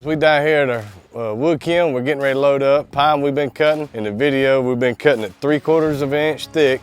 We down here at our wood kiln. We're getting ready to load up. Pine we've been cutting. In the video, we've been cutting it 3/4 of an inch thick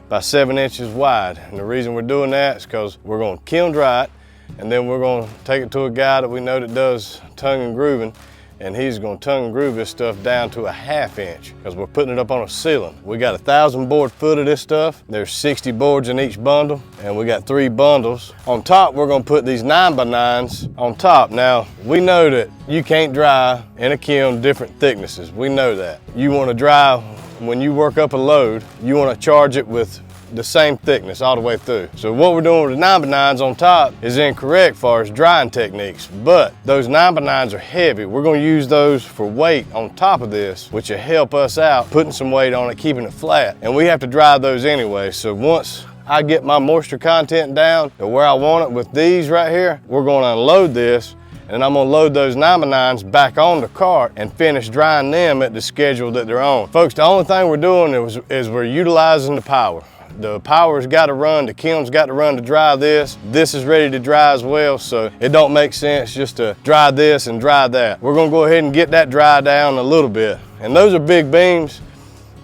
by 7 inches wide. And the reason we're doing that is because we're going to kiln dry it, and then we're going to take it to a guy that we know that does tongue and grooving, and he's going to tongue and groove this stuff down to a 1/2 inch because we're putting it up on a ceiling. We got 1,000 board foot of this stuff. There's 60 boards in each bundle, and we got 3 bundles. On top, we're going to put these 9x9s on top. Now, we know that you can't dry in a kiln different thicknesses. We know that. You want to dry, when you work up a load, you want to charge it with the same thickness all the way through. So what we're doing with the 9x9s on top is incorrect as far as drying techniques, but those 9x9s are heavy. We're going to use those for weight on top of this, which will help us out putting some weight on it, keeping it flat. And we have to dry those anyway. So once I get my moisture content down to where I want it with these right here, we're going to unload this, and I'm going to load those 9x9s back on the cart and finish drying them at the schedule that they're on. Folks, the only thing we're doing is we're utilizing the power. The power's got to run, the kiln's got to run to dry this. This is ready to dry as well, so it don't make sense just to dry this and dry that. We're gonna go ahead and get that dry down a little bit. And those are big beams.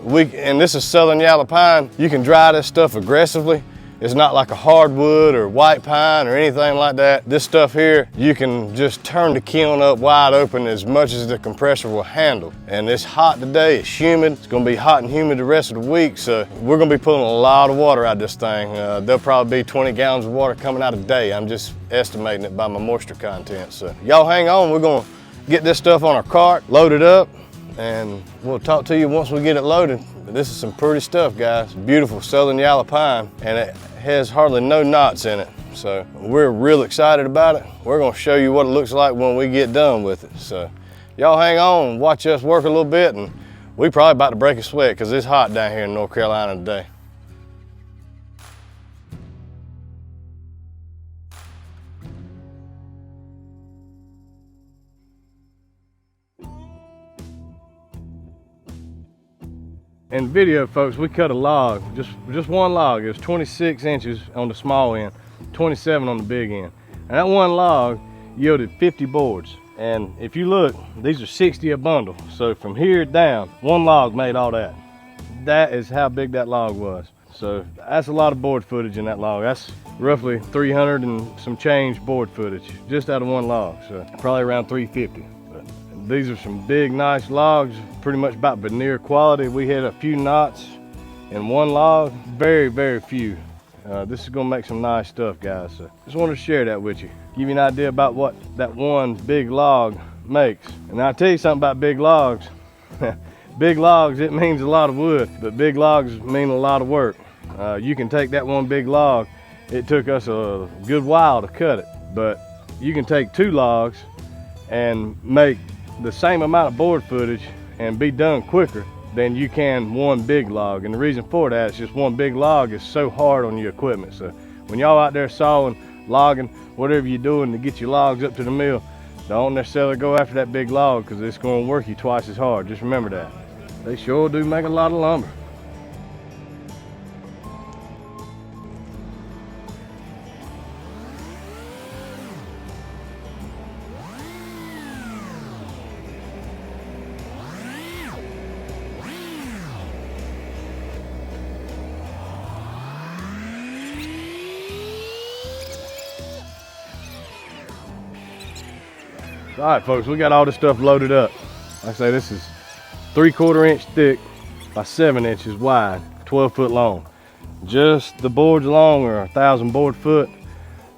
And this is Southern Yellow Pine. You can dry this stuff aggressively. It's not like a hardwood or white pine or anything like that. This stuff here, you can just turn the kiln up wide open as much as the compressor will handle. And it's hot today, it's humid. It's gonna be hot and humid the rest of the week, so we're gonna be pulling a lot of water out of this thing. There'll probably be 20 gallons of water coming out a day. I'm just estimating it by my moisture content. So y'all hang on, we're gonna get this stuff on our cart, load it up, and we'll talk to you once we get it loaded. This is some pretty stuff, guys. Beautiful Southern Yellow Pine, and it has hardly no knots in it. So we're real excited about it. We're gonna show you what it looks like when we get done with it. So y'all hang on and watch us work a little bit, and we probably about to break a sweat because it's hot down here in North Carolina today. In video, folks, we cut a log, just one log. It was 26 inches on the small end, 27 on the big end. And that one log yielded 50 boards. And if you look, these are 60 a bundle. So from here down, one log made all that. That is how big that log was. So that's a lot of board footage in that log. That's roughly 300 and some change board footage just out of one log. So probably around 350. These are some big, nice logs, pretty much about veneer quality. We had a few knots in one log, very, very few. This is gonna make some nice stuff, guys. So just wanted to share that with you. Give you an idea about what that one big log makes. And I'll tell you something about big logs. Big logs, it means a lot of wood, but big logs mean a lot of work. You can take that one big log. It took us a good while to cut it, but you can take 2 logs and make the same amount of board footage and be done quicker than you can one big log. And the reason for that is just one big log is so hard on your equipment. So when y'all out there sawing, logging, whatever you're doing to get your logs up to the mill, don't necessarily go after that big log because it's going to work you twice as hard. Just remember that. They sure do make a lot of lumber. All right, folks, we got all this stuff loaded up. Like I say, this is 3/4 inch thick by 7 inches wide, 12 foot long. Just the boards alone are 1,000 board foot.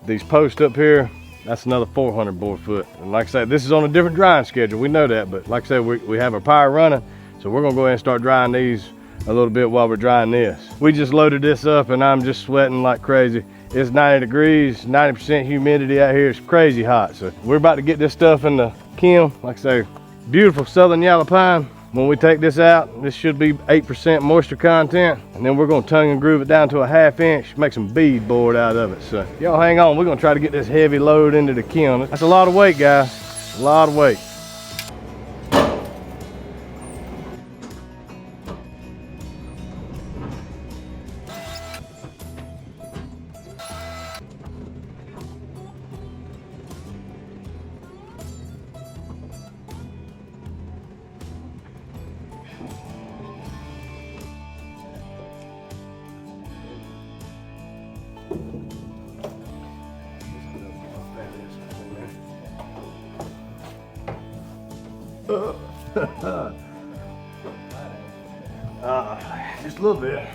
These posts up here, that's another 400 board foot. And like I said, this is on a different drying schedule. We know that, but like I said, we have our power running, so we're gonna go ahead and start drying these a little bit while we're drying this. We just loaded this up and I'm just sweating like crazy. It's 90 degrees, 90% humidity out here. It's crazy hot. So we're about to get this stuff in the kiln. Like I say, beautiful Southern Yellow Pine. When we take this out, this should be 8% moisture content. And then we're gonna tongue and groove it down to a 1/2 inch, make some bead board out of it. So y'all hang on, we're gonna try to get this heavy load into the kiln. That's a lot of weight, guys, a lot of weight. Just a little bit.